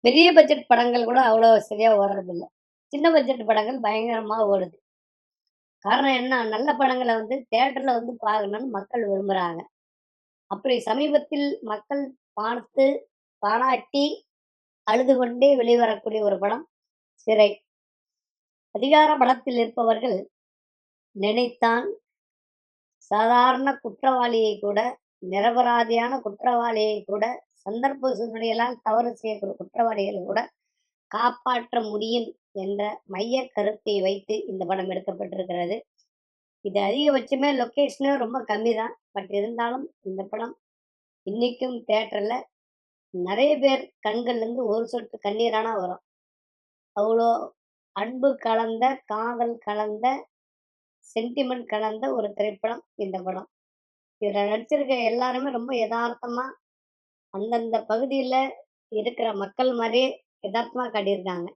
பெரிய பட்ஜெட் படங்கள் கூட அவ்வளோ சரியா ஓடுறதில்ல. சின்ன பட்ஜெட் படங்கள் பயங்கரமா ஓடுது. காரணம் என்ன? நல்ல படங்கள வந்து தியேட்டர்ல வந்து பார்க்கணும்னு மக்கள் விரும்புறாங்க. அப்படி சமீபத்தில் மக்கள் பார்த்து, பாராட்டி, அழுது கொண்டே வெளிவரக்கூடிய ஒரு படம் சிறை. அதிகார பலத்தில் இருப்பவர்கள் நினைத்தால் சாதாரண குற்றவாளியை கூட, நிரபராதியான குற்றவாளியை கூட, சந்தர்ப்ப சூழ்நிலைகளால் தவறு செய்யக்கூடிய குற்றவாளிகள் கூட காப்பாற்ற முடியும் என்ற மையக் கருத்தை வைத்து இந்த படம் எடுக்கப்பட்டிருக்கிறது. இது அதிகபட்சமே லொகேஷனும் ரொம்ப கம்மி தான். பட் இருந்தாலும் இந்த படம் இன்னைக்கும் தியேட்டர்ல நெறைய பேர் கண்கள்லேருந்து ஒரு சொட்டு கண்ணீரானா வரும். அவ்ளோ அன்பு கலந்த, காதல் கலந்த, சென்டிமென்ட் கலந்த ஒரு திரைப்படம் இந்த படம். இதுல நடிச்சிருக்க எல்லாருமே ரொம்ப எதார்த்தமா, அந்தந்த பகுதியில இருக்கிற மக்கள் மாரியே எதார்த்தமா காட்டியிருக்காங்க.